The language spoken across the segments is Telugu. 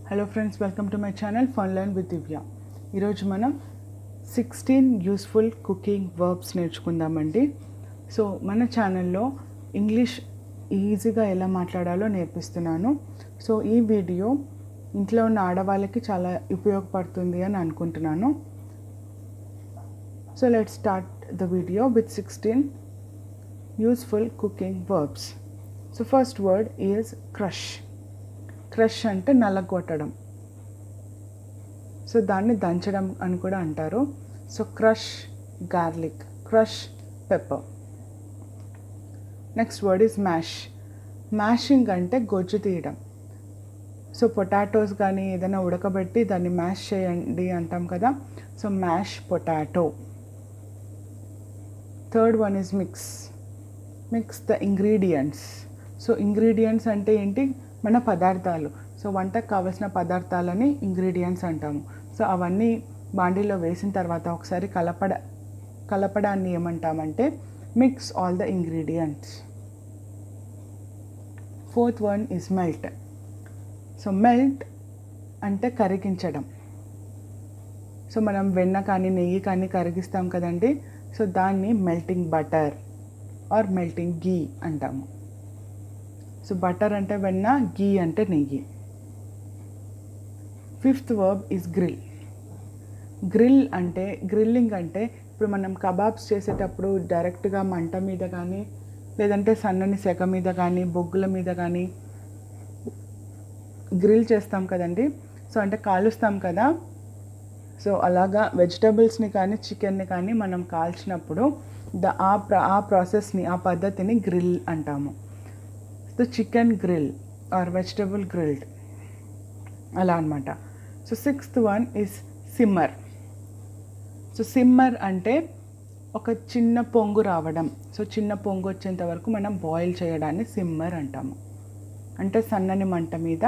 Hello friends, welcome to my channel fun learn with Divya. ఈరోజు మనం 16 యూస్ఫుల్ కుకింగ్ వర్బ్స్ నేర్చుకుందామండి. సో మన ఛానల్లో ఇంగ్లీష్ ఈజీగా ఎలా మాట్లాడాలో నేర్పిస్తున్నాను. సో ఈ వీడియో ఇంట్లో ఉన్న ఆడవాళ్ళకి చాలా ఉపయోగపడుతుంది అని అనుకుంటున్నాను. So let's start the video with 16 useful cooking verbs. So first word is crush. Crush అంటే నలగొట్టడం. సో దాన్ని దంచడం అని కూడా అంటారు. So crush garlic, crush pepper. Next word is mash. Mashing అంటే గొజ్జు తీయడం. సో పొటాటోస్ కానీ ఏదైనా ఉడకబెట్టి దాన్ని మ్యాష్ చేయండి అంటాం కదా. So mash potato. Third one is mix. Mix the ingredients. So ingredients అంటే ఏంటి? మన పదార్థాలు. సో వంటకు కావాల్సిన పదార్థాలని ఇంగ్రీడియంట్స్ అంటాము. సో అవన్నీ బాండీలో వేసిన తర్వాత ఒకసారి కలపడాన్ని ఏమంటామంటే mix all the ingredients. Fourth one is melt. So melt అంటే కరిగించడం. సో మనం వెన్న కానీ నెయ్యి కానీ కరిగిస్తాం కదండి. సో దాన్ని melting butter or melting ghee అంటాము. సో బటర్ అంటే వెన్న, గీ అంటే నెయ్యి. Fifth verb is grill. Grill అంటే గ్రిల్లింగ్ అంటే ఇప్పుడు మనం కబాబ్స్ చేసేటప్పుడు డైరెక్ట్గా మంట మీద కానీ లేదంటే సన్నని సెగ మీద కానీ బొగ్గుల మీద కానీ గ్రిల్ చేస్తాం కదండి. సో అంటే కాలుస్తాం కదా. సో అలాగా వెజిటబుల్స్ని కానీ చికెన్ని కానీ మనం కాల్చినప్పుడు ఆ ప్రాసెస్ని, ఆ పద్ధతిని గ్రిల్ అంటాము. The chicken grill or vegetable grilled అలా అనమాట. So sixth one is simmer. So simmer అంటే ఒక చిన్న పొంగు రావడం. సో చిన్న పొంగు వచ్చేంత వరకు మనం బాయిల్ చేయడాన్ని సిమ్మర్ అంటాము. అంటే సన్నని మంట మీద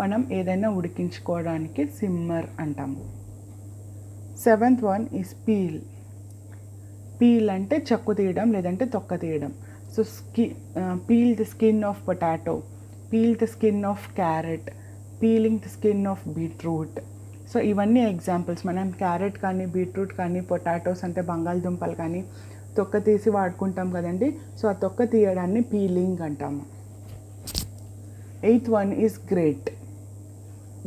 మనం ఏదైనా ఉడికించుకోవడానికి సిమ్మర్ అంటాము. Seventh one is peel. Peel అంటే చెక్కు తీయడం లేదంటే తొక్క తీయడం. So peel the skin of potato, peel the skin of carrot, peeling the skin of beetroot. So ఇవన్నీ ఎగ్జాంపుల్స్. మనం క్యారెట్ కానీ బీట్రూట్ కానీ పొటాటోస్ అంటే బంగాళదుంపలు కానీ తొక్క తీసి వాడుకుంటాం కదండి. సో ఆ తొక్క తీయడాన్ని పీలింగ్ అంటాము. Eighth one is great.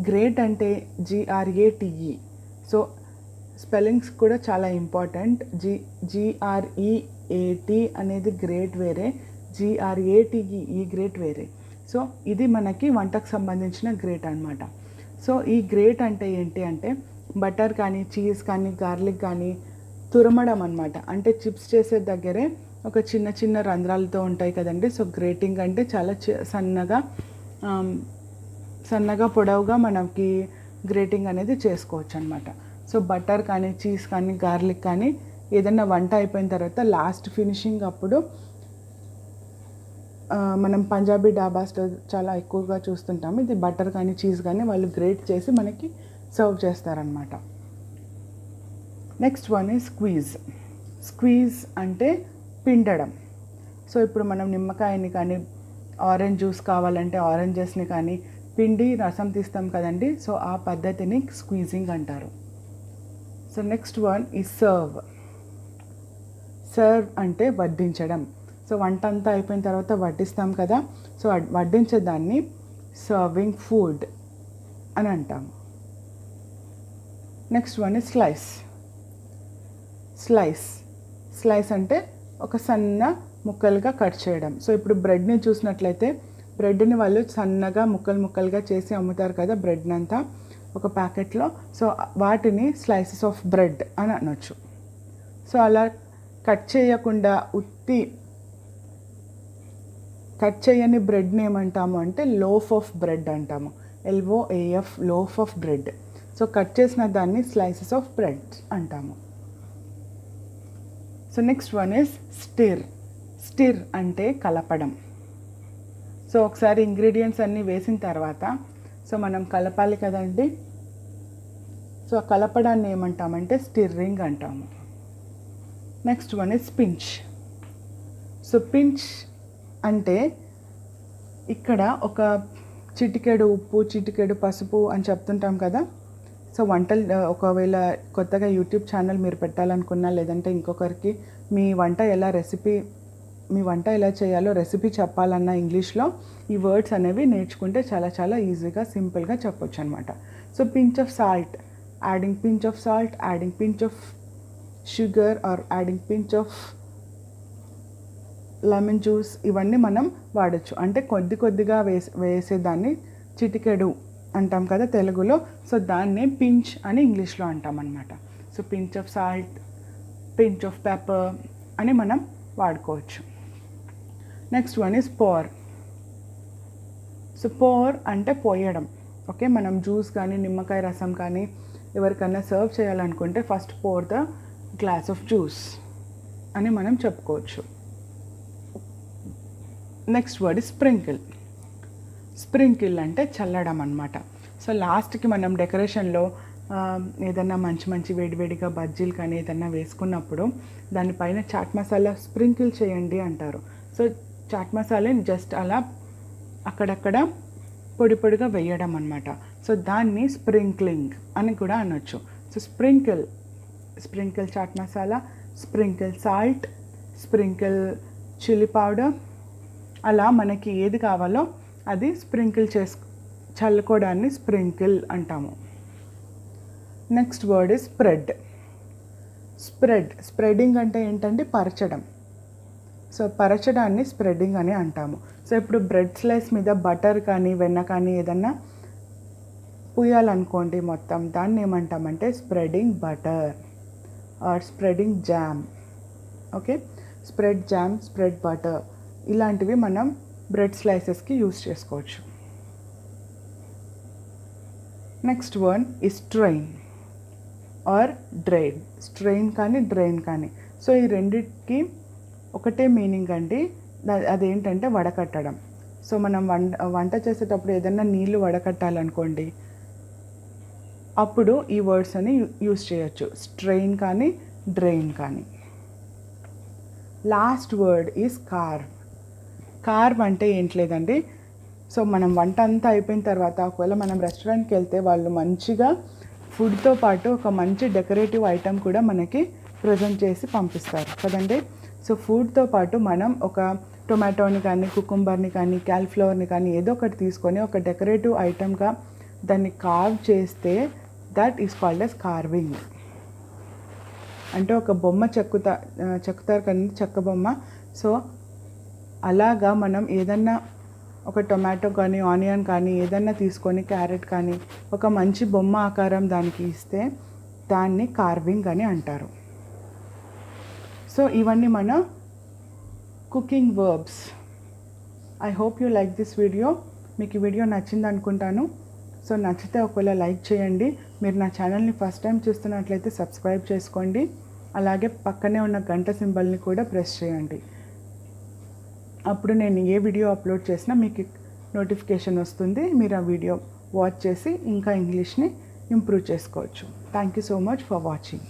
Great అంటే GRATE. సో స్పెల్లింగ్స్ కూడా చాలా ఇంపార్టెంట్. GREAT అనేది గ్రేట్ వేరే, GRATE ఈ గ్రేట్ వేరే. సో ఇది మనకి వంటకు సంబంధించిన గ్రేట్ అనమాట. సో ఈ గ్రేట్ అంటే ఏంటి అంటే బటర్ కానీ చీజ్ కానీ గార్లిక్ కానీ తురమడం అనమాట. అంటే చిప్స్ చేసే దగ్గరే ఒక చిన్న చిన్న రంధ్రాలతో ఉంటాయి కదండి. సో గ్రేటింగ్ అంటే చాలా సన్నగా పొడవుగా మనకి గ్రేటింగ్ అనేది చేసుకోవచ్చు అనమాట. సో బటర్ కానీ చీజ్ కానీ గార్లిక్ కానీ ఏదైనా వంట అయిపోయిన తర్వాత లాస్ట్ ఫినిషింగ్ అప్పుడు మనం పంజాబీ డాబాస్లో చాలా ఎక్కువగా చూస్తుంటాము. ఇది బటర్ కానీ చీజ్ కానీ వాళ్ళు గ్రేట్ చేసి మనకి సర్వ్ చేస్తారనమాట. Next one is squeeze. Squeeze అంటే పిండడం. సో ఇప్పుడు మనం నిమ్మకాయని కానీ ఆరెంజ్ జ్యూస్ కావాలంటే ఆరెంజెస్ని కానీ పిండి రసం తీస్తాం కదండి. సో ఆ పద్ధతిని స్క్వీజింగ్ అంటారు. So next one is serve. Serve అంటే వడ్డించడం. సో వంట అంతా అయిపోయిన తర్వాత వడ్డిస్తాం కదా. సో వడ్డించేదాన్ని సర్వింగ్ ఫుడ్ అని అంటాము. Next one is slice. Slice అంటే ఒక సన్న ముక్కలుగా కట్ చేయడం. సో ఇప్పుడు బ్రెడ్ని చూసినట్లయితే బ్రెడ్ని వాళ్ళు సన్నగా ముక్కలుగా చేసి అమ్ముతారు కదా బ్రెడ్ని అంతా ఒక ప్యాకెట్లో. సో వాటిని స్లైసెస్ ఆఫ్ బ్రెడ్ అని అనొచ్చు. సో అలా కట్ చేయకుండా కట్ చేయని బ్రెడ్ని ఏమంటాము అంటే లోఫ్ ఆఫ్ బ్రెడ్ అంటాము. LOAF loaf of bread. So cut చేసిన దాన్ని స్లైసెస్ ఆఫ్ బ్రెడ్ అంటాము. So next one is stir. Stir అంటే కలపడం. సో ఒకసారి ఇంగ్రీడియంట్స్ అన్నీ వేసిన తర్వాత సో మనం కలపాలి కదండి. సో ఆ కలపడాన్ని ఏమంటామంటే స్టిర్రింగ్ అంటాము. Next one is pinch. So pinch అంటే ఇక్కడ ఒక చిటికెడు ఉప్పు, చిటికెడు పసుపు అని చెప్తుంటాం కదా. సో వంటలు ఒకవేళ కొత్తగా యూట్యూబ్ ఛానల్ మీరు పెట్టాలనుకున్నా, లేదంటే ఇంకొకరికి మీ వంట ఎలా చేయాలో రెసిపీ చెప్పాలన్నా ఇంగ్లీష్లో ఈ వర్డ్స్ అనేవి నేర్చుకుంటే చాలా చాలా ఈజీగా, సింపుల్గా చెప్పొచ్చు అనమాట. So pinch of salt, adding pinch of salt, adding pinch of sugar or adding pinch of lemon juice, ఇవన్నీ మనం వాడచ్చు. అంటే కొద్దిగా వేసేదాన్ని చిటికెడు అంటాం కదా తెలుగులో. సో దాన్నే పించ్ అని ఇంగ్లీష్లో అంటాం అన్నమాట. So pinch of salt, pinch of pepper అని మనం వాడుకోవచ్చు. Next one is pour. So pour అంటే పోయడం. ఓకే, మనం జ్యూస్ కానీ నిమ్మకాయ రసం కానీ ఎవరికైనా సర్వ్ చేయాలనుకుంటే first pour the glass of juice అని మనం చెప్పుకోవచ్చు. Next word is sprinkle. Sprinkle అంటే చల్లడం అన్నమాట. సో లాస్ట్కి మనం డెకరేషన్లో ఏదన్నా మంచి వేడివేడిగా బజ్జీలు కానీ ఏదన్నా వేసుకున్నప్పుడు దానిపైన చాట్ మసాలా స్ప్రింకిల్ చేయండి అంటారు. సో చాట్ మసాలాని జస్ట్ అలా అక్కడక్కడ పొడిగా వేయడం అన్నమాట. సో దాన్ని స్ప్రింక్లింగ్ అని కూడా అనొచ్చు. So sprinkle chaat masala, sprinkle salt, sprinkle chilli powder, అలా మనకి ఏది కావాలో అది స్ప్రింకిల్ చల్లుకోవడాన్ని స్ప్రింకిల్ అంటాము. నెక్స్ట్ వర్డ్ ఇస్ స్ప్రెడింగ్ అంటే ఏంటంటే పరచడం. సో పరచడాన్ని స్ప్రెడింగ్ అని అంటాము. సో ఇప్పుడు బ్రెడ్ స్లైస్ మీద బటర్ కానీ వెన్న కానీ ఏదన్నా పూయాలనుకోండి మొత్తం, దాన్ని ఏమంటామంటే spreading butter are spreading jam. Okay, spread jam, spread butter, ఇలాంటివి మనం బ్రెడ్ స్లైసెస్కి యూస్ చేసుకోవచ్చు. నెక్స్ట్ వన్ ఈ స్ట్రెయిన్ ఆర్ డ్రైన్. స్ట్రెయిన్ కానీ డ్రైన్ కానీ. సో ఈ రెండింటికి ఒకటే మీనింగ్ అండి. అదేంటంటే వడకట్టడం. సో మనం వంట చేసేటప్పుడు ఏదైనా నీళ్ళు వడకట్టాలనుకోండి, అప్పుడు ఈ వర్డ్స్ అని యూస్ చేయొచ్చు, స్ట్రెయిన్ కానీ డ్రైన్ కానీ. లాస్ట్ వర్డ్ ఈజ్ కార్వ్ అంటే ఏంటి లేదండి. సో మనం వంట అంతా అయిపోయిన తర్వాత ఒకవేళ మనం రెస్టారెంట్కి వెళ్తే వాళ్ళు మంచిగా ఫుడ్తో పాటు ఒక మంచి డెకరేటివ్ ఐటెం కూడా మనకి ప్రజెంట్ చేసి పంపిస్తారు కదండి. సో ఫుడ్తో పాటు మనం ఒక టొమాటోని కానీ, కుకుంబర్ని కానీ, క్యాలీఫ్లవర్ని కానీ ఏదో ఒకటి తీసుకొని ఒక డెకరేటివ్ ఐటెంగా దాన్ని కార్వ్ చేస్తే that is called as carving. అంటే ఒక బొమ్మ చెక్కుతారు కానీ, చెక్క బొమ్మ. సో అలాగా మనం ఏదన్నా ఒక టొమాటో కానీ, ఆనియన్ కానీ ఏదన్నా తీసుకొని, క్యారెట్ కానీ ఒక మంచి బొమ్మ ఆకారం దానికి ఇస్తే దాన్ని కార్వింగ్ అని అంటారు. సో ఇవన్నీ మన cooking verbs. I hope you like this video. మీకు ఈ వీడియో నచ్చింది అనుకుంటాను. సో నచ్చితే ఒకవేళ లైక్ చేయండి. మీరు నా ఛానల్ని ఫస్ట్ టైం చూస్తున్నట్లయితే సబ్స్క్రైబ్ చేసుకోండి. అలాగే పక్కనే ఉన్న గంట సింబల్ని కూడా ప్రెస్ చేయండి. అప్పుడు నేను ఏ వీడియో అప్లోడ్ చేసినా మీకు నోటిఫికేషన్ వస్తుంది. మీరు ఆ వీడియో వాచ్ చేసి ఇంకా ఇంగ్లీష్ని ఇంప్రూవ్ చేసుకోవచ్చు. Thank you so much for watching.